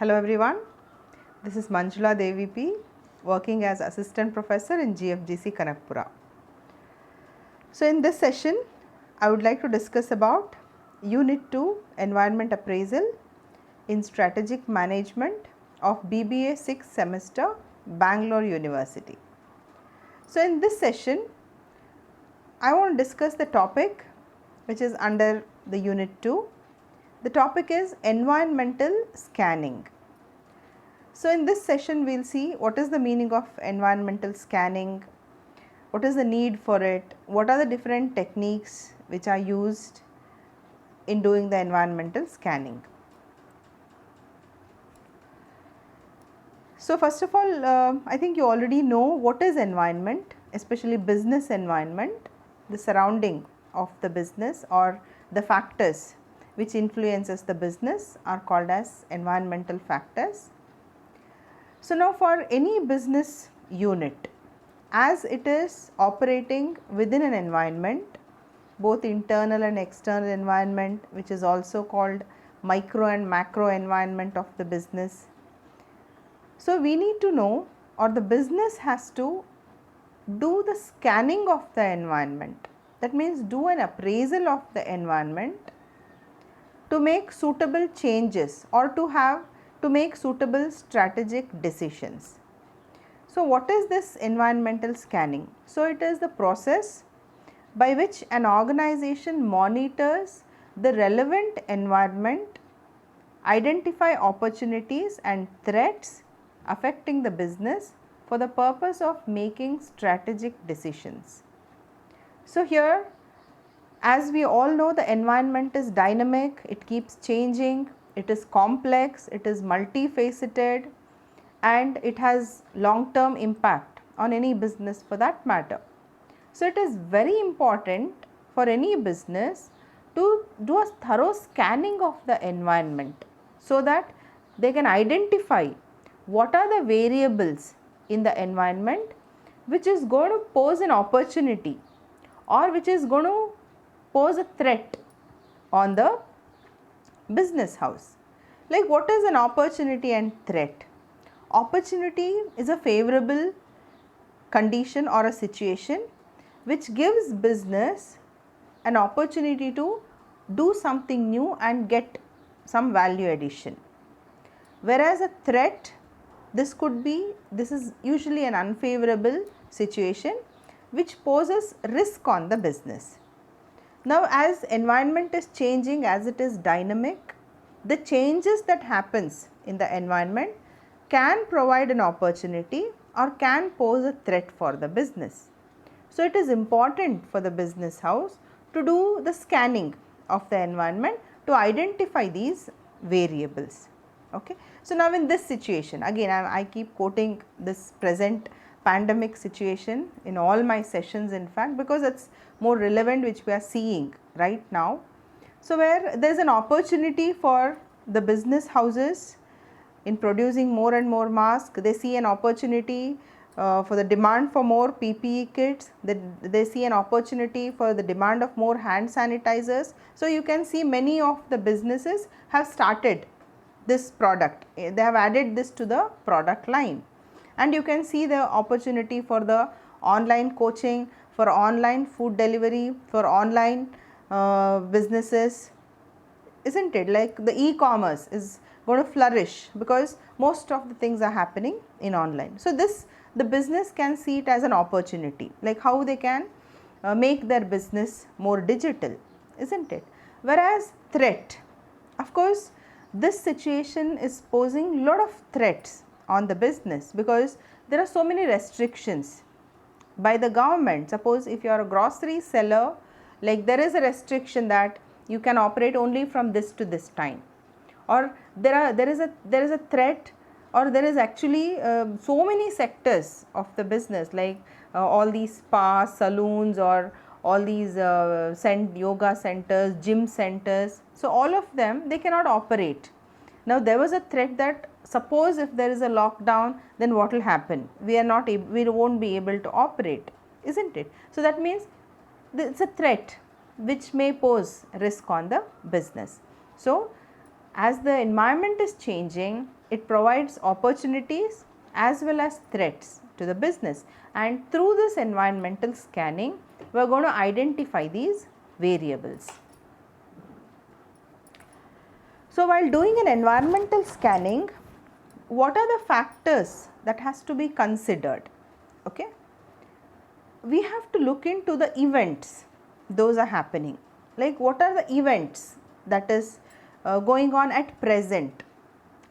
Hello everyone, this is Manjula Devi P, working as Assistant Professor in GFGC Kanakpura. So in this session, I would like to discuss about Unit 2 Environment Appraisal in Strategic Management of BBA 6th semester, Bangalore University. So in this session, I want to discuss the topic which is under the Unit 2. The topic is environmental scanning. So in this session we will see what is the meaning of environmental scanning, what is the need for it, what are the different techniques which are used in doing the environmental scanning. So first of all, I think you already know what is environment, especially business environment, the surrounding of the business or the factors which influences the business are called as environmental factors. So now for any business unit, as it is operating within an environment, both internal and external environment, which is also called micro and macro environment of the business. So we need to know, or the business has to do the scanning of the environment. That means do an appraisal of the environment to make suitable changes or to make suitable strategic decisions. So what is this environmental scanning? So it is the process by which an organization monitors the relevant environment, identify opportunities and threats affecting the business for the purpose of making strategic decisions. So here, as we all know, the environment is dynamic, it keeps changing, it is complex, it is multifaceted, and it has long-term impact on any business for that matter. So it is very important for any business to do a thorough scanning of the environment so that they can identify what are the variables in the environment which is going to pose an opportunity or which is going to pose a threat on the business house. Like, what is an opportunity and threat? Opportunity is a favorable condition or a situation which gives business an opportunity to do something new and get some value addition. Whereas a threat, this is usually an unfavorable situation which poses risk on the business. Now, as environment is changing, as it is dynamic, the changes that happens in the environment can provide an opportunity or can pose a threat for the business. So it is important for the business house to do the scanning of the environment to identify these variables. Okay. So now in this situation, again I keep quoting this present pandemic situation in all my sessions, in fact, because it's more relevant, which we are seeing right now. So where there is an opportunity for the business houses in producing more and more masks, they see an opportunity for the demand for more PPE kits, they see an opportunity for the demand of more hand sanitizers. So you can see many of the businesses have started this product, they have added this to the product line, and you can see the opportunity for the online coaching, for online food delivery, for online businesses, isn't it? Like the e-commerce is going to flourish because most of the things are happening in online. So this, the business can see it as an opportunity, like how they can make their business more digital, isn't it? Whereas threat, of course, this situation is posing lot of threats on the business because there are so many restrictions by the government. Suppose if you are a grocery seller, like there is a restriction that you can operate only from this to this time, or there is a threat, or there is actually so many sectors of the business, like all these spas, saloons, or all these yoga centers, gym centers. So all of them, they cannot operate. Now there was a threat that suppose if there is a lockdown, then what will happen? We won't be able to operate, isn't it? So that means it's a threat which may pose risk on the business. So As the environment is changing, it provides opportunities as well as threats to the business, and through this environmental scanning we are going to identify these variables. So, while doing an environmental scanning, what are the factors that has to be considered? Okay, we have to look into the events those are happening, like what are the events that is going on at present.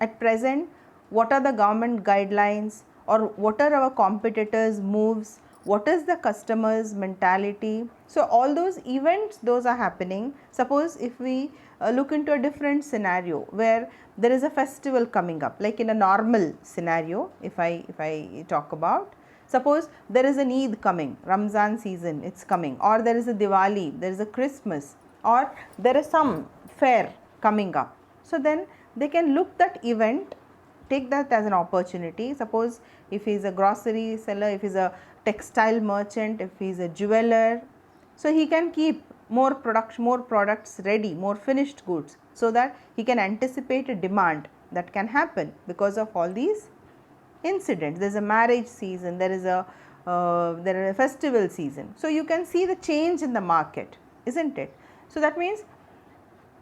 At present, what are the government guidelines, or what are our competitors moves, what is the customer's mentality. So all those events, those are happening. Suppose if we look into a different scenario where there is a festival coming up, like in a normal scenario, if I talk about, suppose there is an Eid coming, Ramzan season it's coming, or there is a Diwali, there is a Christmas, or there is some fair coming up. So then they can look that event, take that as an opportunity. Suppose if he is a grocery seller, if he is a textile merchant, if he is a jeweler, so he can keep more products ready, more finished goods, so that he can anticipate a demand that can happen because of all these incidents. There is a marriage season, there is a festival season. So you can see the change in the market, isn't it? So that means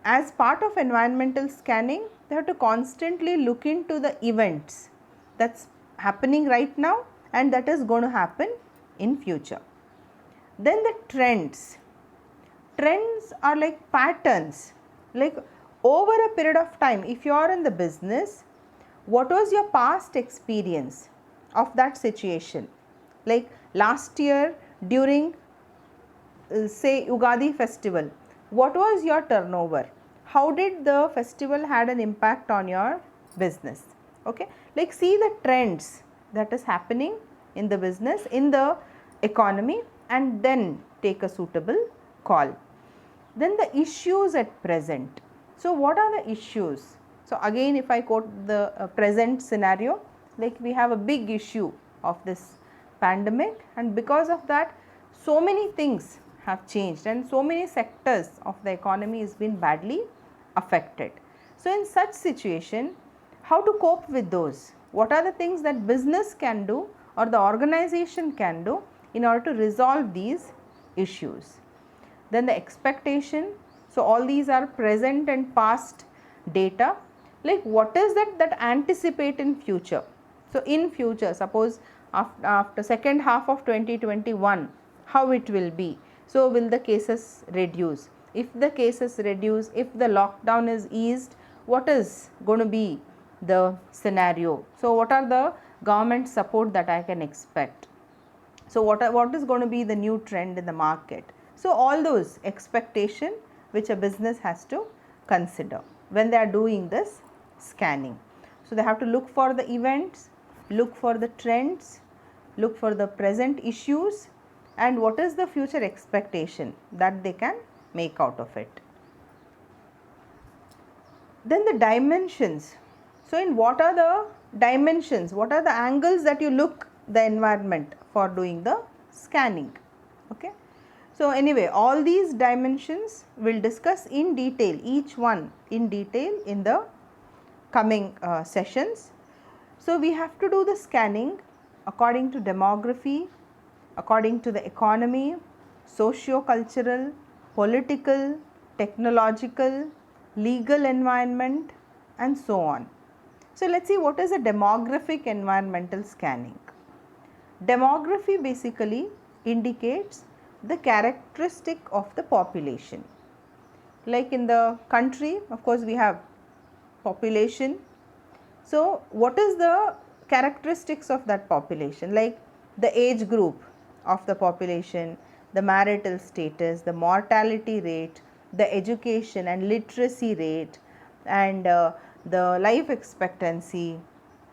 as part of environmental scanning, they have to constantly look into the events that's happening right now and that is going to happen in future. Then the trends. Trends are like patterns, like over a period of time, if you are in the business, what was your past experience of that situation? Like last year during say Ugadi festival, what was your turnover? How did the festival had an impact on your business? Okay, like see the trends that is happening in the business, in the economy, and then take a suitable call. Then the issues at present. So what are the issues? So again, if I quote the present scenario, like we have a big issue of this pandemic, and because of that so many things have changed and so many sectors of the economy has been badly affected. So in such situation, how to cope with those? What are the things that business can do or the organization can do in order to resolve these issues? Then the expectation. So all these are present and past data, like what is that anticipate in future. So in future, suppose after second half of 2021, how it will be. So will the cases reduce? If the cases reduce, if the lockdown is eased, what is going to be the scenario? So what are the government support that I can expect? So what is going to be the new trend in the market? So all those expectation which a business has to consider when they are doing this scanning. So they have to look for the events, look for the trends, look for the present issues, and what is the future expectation that they can make out of it. Then the dimensions. So in what are the dimensions, what are the angles that you look the environment for doing the scanning? Okay. So anyway, all these dimensions we'll discuss in detail, each one in detail in the coming sessions. So we have to do the scanning according to demography, according to the economy, socio-cultural, political, technological, legal environment, and so on. So let's see what is a demographic environmental scanning. Demography basically indicates the characteristic of the population. Like in the country, of course, we have population. So what is the characteristics of that population? Like the age group of the population, the marital status, the mortality rate, the education and literacy rate, and the life expectancy.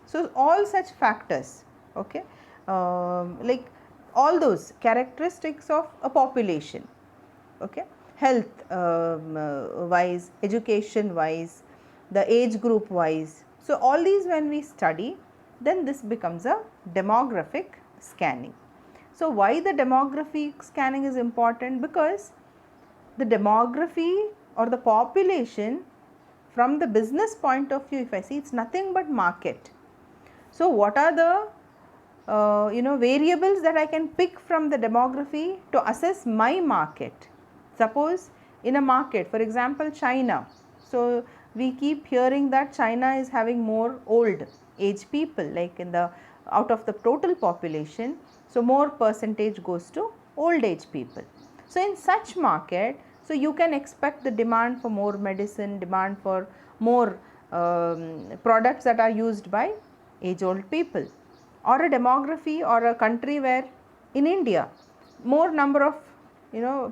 So all such factors, okay, like all those characteristics of a population, okay, health wise, education wise, the age group wise. So all these when we study, then this becomes a demographic scanning. So why the demographic scanning is important? Because the demography or the population from the business point of view, if I see, it's nothing but market. So what are the variables that I can pick from the demography to assess my market? Suppose in a market, for example China, so we keep hearing that China is having more old age people, like in the out of the total population, so more percentage goes to old age people. So in such market, so you can expect the demand for more medicine, demand for more products that are used by age old people. Or a demography or a country where in India more number of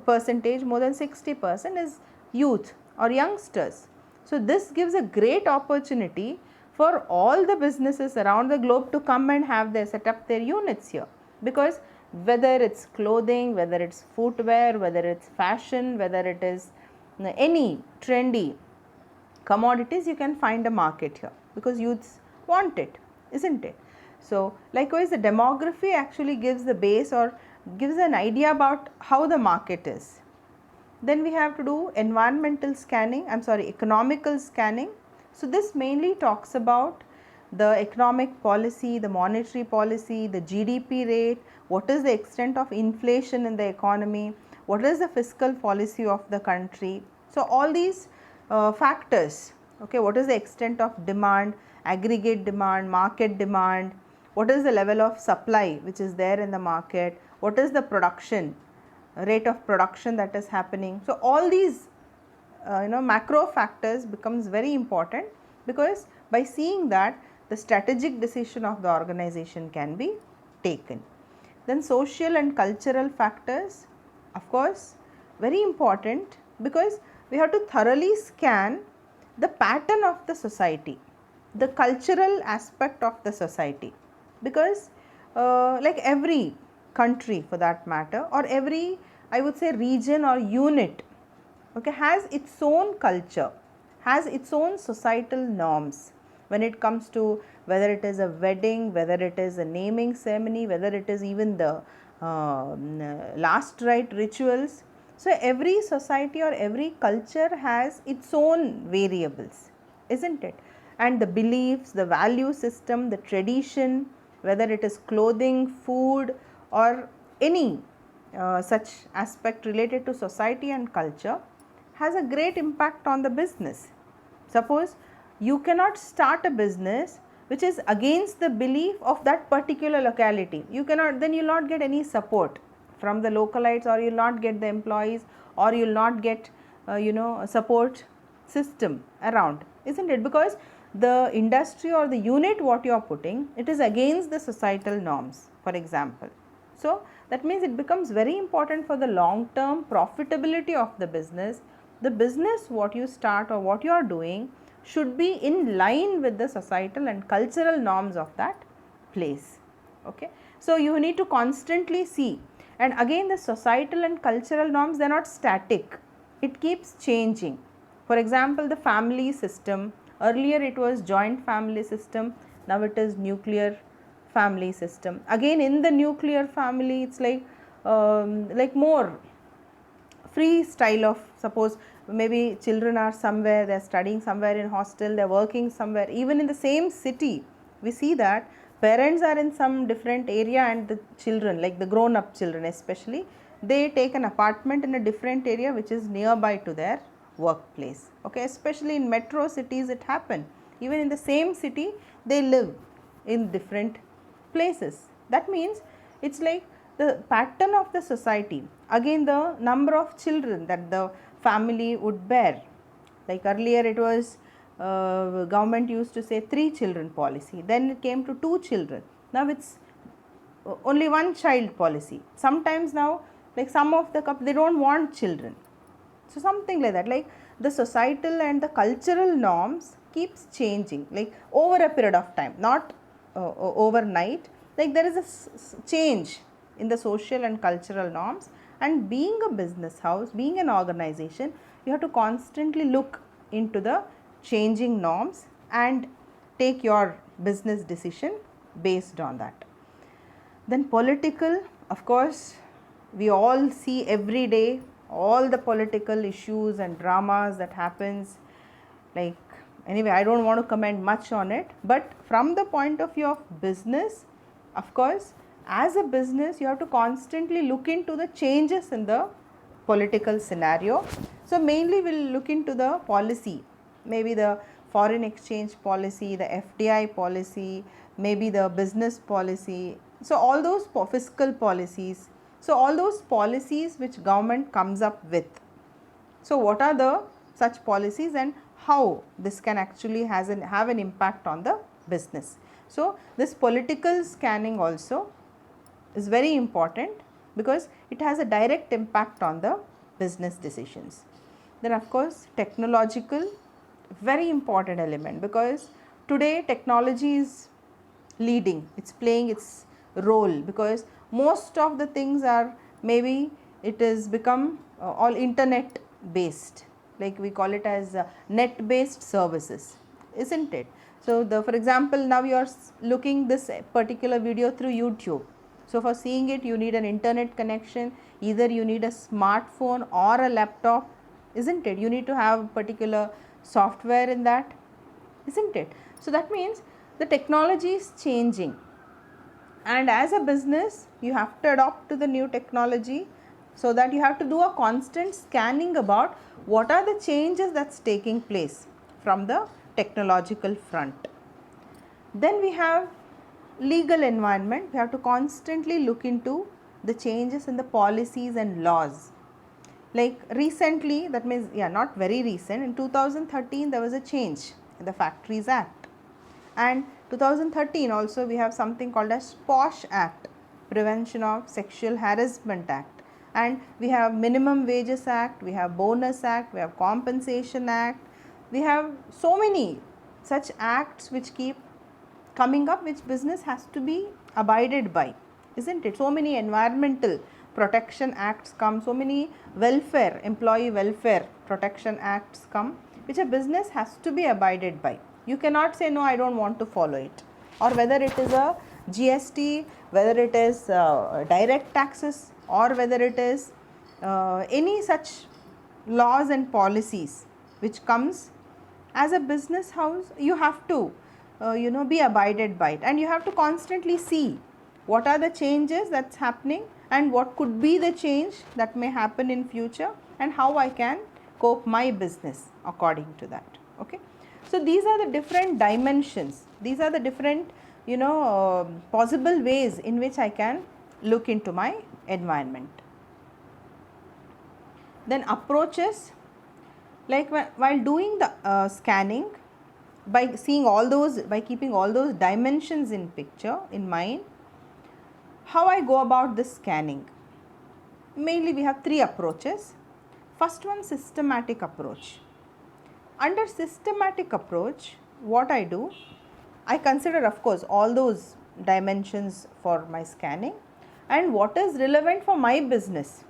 percentage, more than 60% is youth or youngsters. So this gives a great opportunity for all the businesses around the globe to come and have their set up their units here, because whether it's clothing, whether it's footwear, whether it's fashion, whether it is any trendy commodities, you can find a market here because youths want it, isn't it? So likewise the demography actually gives the base or gives an idea about how the market is. Then we have to do environmental scanning, economical scanning. So this mainly talks about the economic policy, the monetary policy, the GDP rate, what is the extent of inflation in the economy, what is the fiscal policy of the country. So all these factors, okay, what is the extent of demand, aggregate demand, market demand, what is the level of supply which is there in the market, what is the production, rate of production that is happening. So all these macro factors becomes very important, because by seeing that the strategic decision of the organization can be taken. Then social and cultural factors, of course very important, because we have to thoroughly scan the pattern of the society, the cultural aspect of the society, because like every country for that matter, or every, I would say, region or unit, okay, has its own culture, has its own societal norms when it comes to whether it is a wedding, whether it is a naming ceremony, whether it is even the last rite rituals. So every society or every culture has its own variables, isn't it? And the beliefs, the value system, the tradition, whether it is clothing, food, or any such aspect related to society and culture, has a great impact on the business. Suppose you cannot start a business which is against the belief of that particular locality, you cannot, then you will not get any support from the localites, or you will not get the employees, or you will not get a support system around, isn't it? Because the industry or the unit what you are putting, it is against the societal norms, for example. So that means it becomes very important for the long term profitability of the business. The business what you start or what you are doing should be in line with the societal and cultural norms of that place. Okay. So you need to constantly see, and again the societal and cultural norms, they are not static, it keeps changing. For example, the family system, earlier it was joint family system, now it is nuclear family system. Again in the nuclear family, it's like more free style of, suppose maybe children are somewhere, they are studying somewhere in hostel, they are working somewhere, even in the same city we see that parents are in some different area, and the children, like the grown up children especially, they take an apartment in a different area which is nearby to their workplace. Okay, especially in metro cities it happen, even in the same city they live in different places. That means it's like the pattern of the society, again the number of children that the family would bear. Like earlier it was government used to say 3 children policy, then it came to 2 children, now it's only 1 child policy. Sometimes now, like some of the couple, they don't want children. So something like that, like the societal and the cultural norms keeps changing, like over a period of time, not overnight. Like there is a change in the social and cultural norms, and being a business house, being an organization, you have to constantly look into the changing norms and take your business decision based on that. Then political, of course, we all see every day all the political issues and dramas that happens, like Anyway, I don't want to comment much on it, but from the point of view of business, of course, as a business you have to constantly look into the changes in the political scenario. So mainly we will look into the policy, maybe the foreign exchange policy, the FDI policy, maybe the business policy. So all those fiscal policies, so all those policies which government comes up with. So what are the such policies and how this can actually have an impact on the business. So this political scanning also is very important because it has a direct impact on the business decisions. Then of course technological, very important element, because today technology is leading, it's playing its role, because most of the things are, maybe it is become all internet based, like we call it as net based services, isn't it? So for example, now you are looking this particular video through YouTube. So for seeing it you need an internet connection, either you need a smartphone or a laptop, isn't it? You need to have particular software in that, isn't it? So that means the technology is changing, and as a business you have to adopt to the new technology, so that you have to do a constant scanning about what are the changes that's taking place from the technological front. Then we have legal environment. We have to constantly look into the changes in the policies and laws. Like recently, that means not very recent, in 2013 there was a change in the Factories Act, and 2013 also we have something called as POSH Act, Prevention of Sexual Harassment Act, and we have Minimum Wages Act, we have Bonus Act, we have Compensation Act, we have so many such acts which keep coming up, which business has to be abided by, isn't it? So many environmental protection acts come, so many welfare, employee welfare protection acts come, which a business has to be abided by. You cannot say no, I don't want to follow it, or whether it is a GST, whether it is direct taxes, or whether it is any such laws and policies which comes as a business house, you have to be abided by it, and you have to constantly see what are the changes that's happening and what could be the change that may happen in future, and how I can cope my business according to that. Okay. So these are the different dimensions, these are the different possible ways in which I can look into my environment. Then approaches, like while doing the scanning, by seeing all those, by keeping all those dimensions in picture in mind, how I go about this scanning. Mainly we have three approaches. First one, systematic approach. Under systematic approach, what I do, I consider of course all those dimensions for my scanning and what is relevant for my business.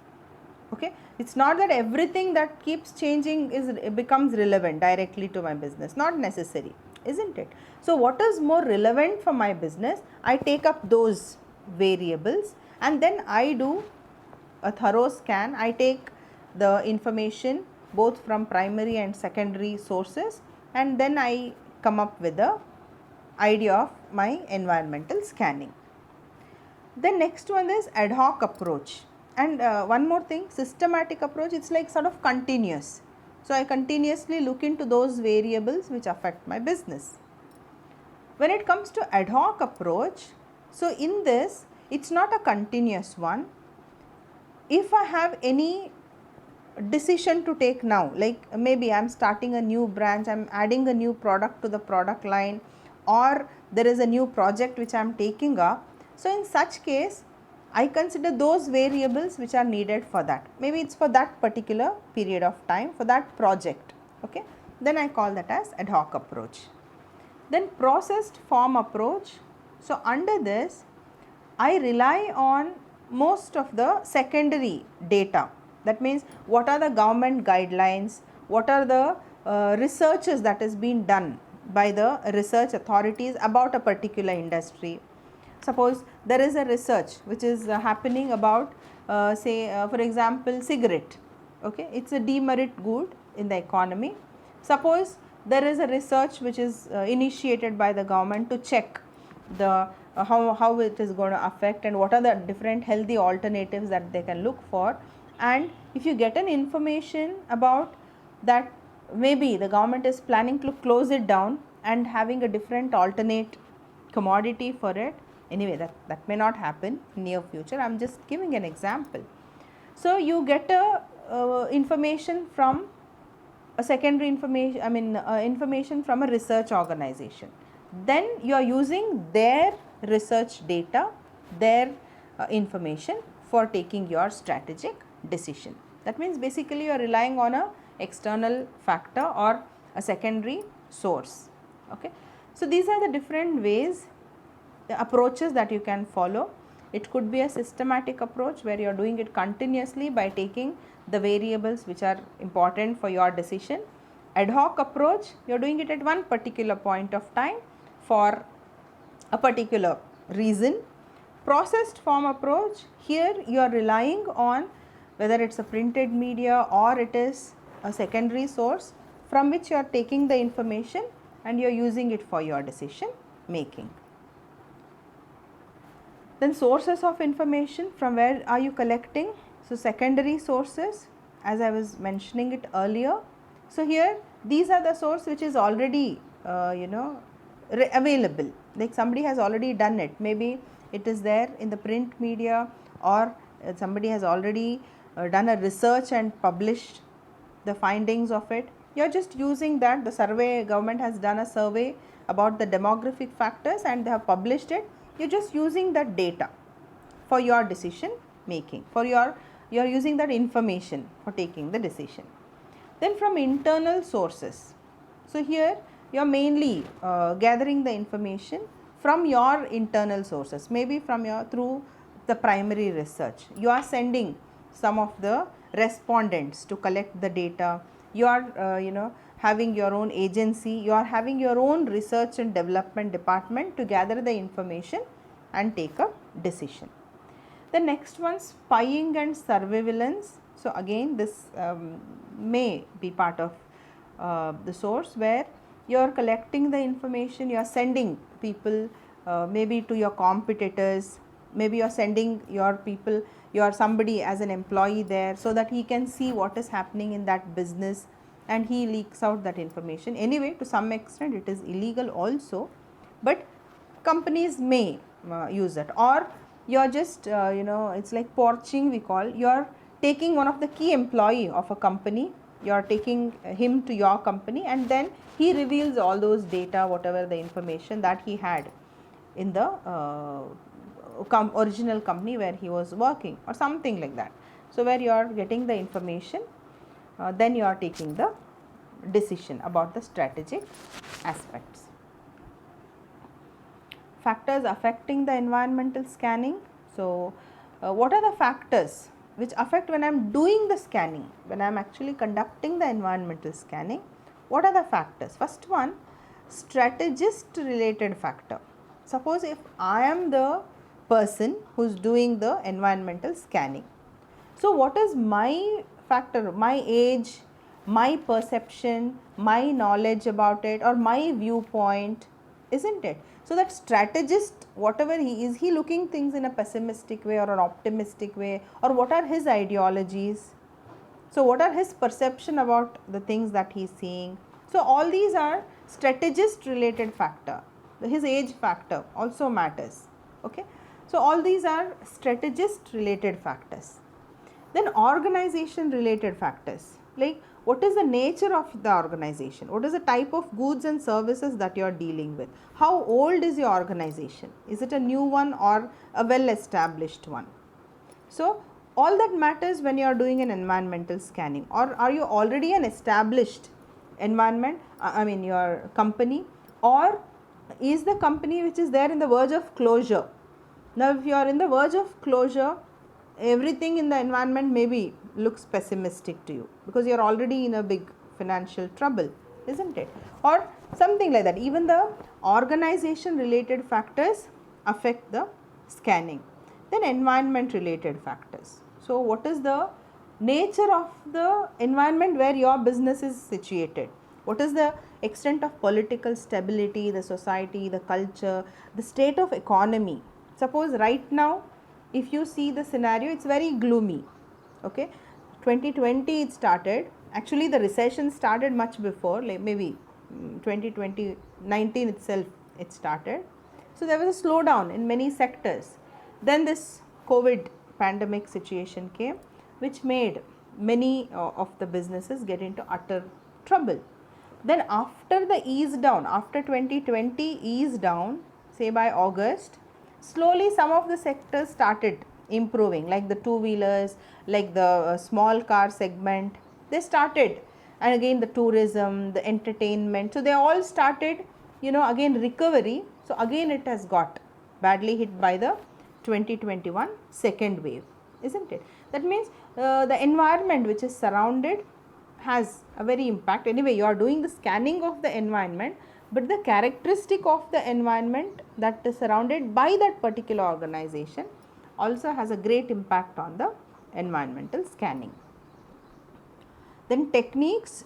Okay, it's not that everything that keeps changing becomes relevant directly to my business, not necessary, isn't it? So what is more relevant for my business, I take up those variables and then I do a thorough scan. I take the information both from primary and secondary sources, and then I come up with the idea of my environmental scanning. The next one is ad hoc approach. And one more thing, systematic approach, it's like sort of continuous. So I continuously look into those variables which affect my business. When it comes to ad hoc approach, so in this, it's not a continuous one. If I have any decision to take now, like maybe I am starting a new branch, I am adding a new product to the product line, or there is a new project which I am taking up. So in such case, I consider those variables which are needed for that. Maybe it's for that particular period of time, for that project. Okay, then I call that as ad hoc approach. Then processed form approach. So under this, I rely on most of the secondary data. That means what are the government guidelines, what are the researches that is being done by the research authorities about a particular industry. Suppose there is a research which is happening about for example cigarette. Okay, it's a demerit good in the economy. Suppose there is a research which is initiated by the government to check the how it is going to affect and what are the different healthy alternatives that they can look for. And if you get an information about that, maybe the government is planning to close it down and having a different alternate commodity for it. Anyway, that may not happen in near future. I am just giving an example. So you get a information from a secondary information, information from a research organization. Then you are using their research data, their information for taking your strategic decision. That means basically you are relying on a external factor or a secondary source. Okay. So these are the different ways, the approaches that you can follow. It could be a systematic approach where you are doing it continuously by taking the variables which are important for your decision. Ad hoc approach, you are doing it at one particular point of time for a particular reason. Processed form approach, here you are relying on whether it is a printed media or it is a secondary source from which you are taking the information and you are using it for your decision making. Then sources of information, from where are you collecting? So secondary sources, as I was mentioning it earlier. So here these are the source which is already available, like somebody has already done it. Maybe it is there in the print media, or somebody has already done a research and published the findings of it. You are just using that. The survey, government has done a survey about the demographic factors and they have published it. You are just using that data for your decision making, you are using that information for taking the decision. Then from internal sources, so here you are mainly gathering the information from your internal sources, maybe from your through the primary research. You are sending some of the respondents to collect the data. You are having your own agency, you are having your own research and development department to gather the information and take a decision. The next one, spying and surveillance. So again this may be part of the source where you are collecting the information, you are sending people maybe to your competitors, maybe you are sending your people, you are somebody as an employee there, so that he can see what is happening in that business and he leaks out that information. Anyway, to some extent it is illegal also, but companies may use it. Or you are just it's like poaching, we call. You are taking one of the key employee of a company, you are taking him to your company and then he reveals all those data, whatever the information that he had in the original company where he was working, or something like that. So where you are getting the information, then you are taking the decision about the strategic aspects. Factors affecting the environmental scanning. So what are the factors which affect when I am doing the scanning, when I am actually conducting the environmental scanning? What are the factors? First one, strategist related factor. Suppose if I am the person who is doing the environmental scanning, so what is my factor? My age, my perception, my knowledge about it, or my viewpoint, isn't it? So that strategist, whatever he is, he looking things in a pessimistic way or an optimistic way, or what are his ideologies? So what are his perception about the things that he is seeing? So all these are strategist related factor. His age factor also matters. Okay. So all these are strategist related factors. Then organization related factors, like what is the nature of the organization, what is the type of goods and services that you are dealing with, how old is your organization, is it a new one or a well established one? So all that matters when you are doing an environmental scanning. Or are you already an established environment, your company, or is the company which is there in the verge of closure? Now if you are in the verge of closure, everything in the environment maybe looks pessimistic to you because you are already in a big financial trouble, isn't it? Or something like that. Even the organization related factors affect the scanning. Then environment related factors. So what is the nature of the environment where your business is situated? What is the extent of political stability, the society, the culture, the state of economy? Suppose right now, if you see the scenario, it's very gloomy. Okay, 2020 it started. Actually, the recession started much before, like maybe 2020, 19 itself it started. So there was a slowdown in many sectors. Then this COVID pandemic situation came, which made many of the businesses get into utter trouble. Then after the ease down, after 2020 ease down, say by August, slowly some of the sectors started improving, like the two wheelers, like the small car segment, they started. And again the tourism, the entertainment, so they all started, again recovery. So again it has got badly hit by the 2021 second wave, isn't it? That means the environment which is surrounded has a very impact. Anyway, you are doing the scanning of the environment, but the characteristic of the environment that is surrounded by that particular organization also has a great impact on the environmental scanning. Then techniques,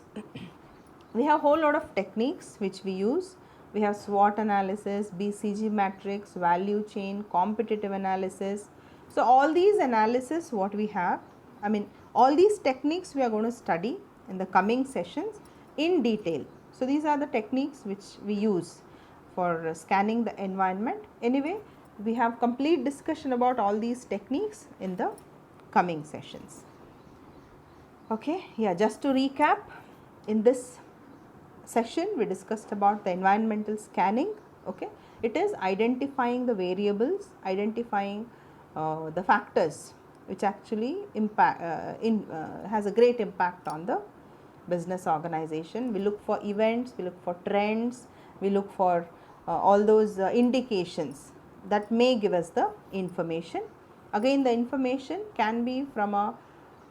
we have a whole lot of techniques which we use. We have SWOT analysis, BCG matrix, value chain, competitive analysis. So all these analysis what we have, all these techniques we are going to study in the coming sessions in detail. So these are the techniques which we use for scanning the environment. Anyway, we have complete discussion about all these techniques in the coming sessions. Okay, yeah, just to recap, in this session we discussed about the environmental scanning. Okay, it is identifying the variables, identifying the factors which actually has a great impact on the business organization. We look for events, we look for trends, we look for all those indications that may give us the information. Again, the information can be from a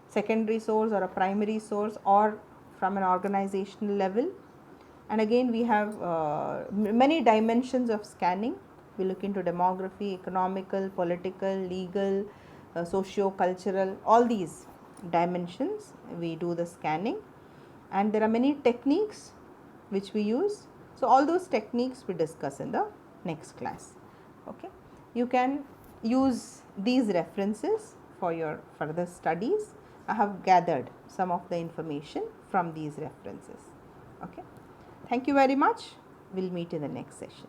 secondary source or a primary source or from an organizational level. And again, we have many dimensions of scanning. We look into demography, economical, political, legal, socio-cultural, all these dimensions we do the scanning. And there are many techniques which we use. So all those techniques we discuss in the next class. Okay, you can use these references for your further studies. I have gathered some of the information from these references. Okay, thank you very much. We'll meet in the next session.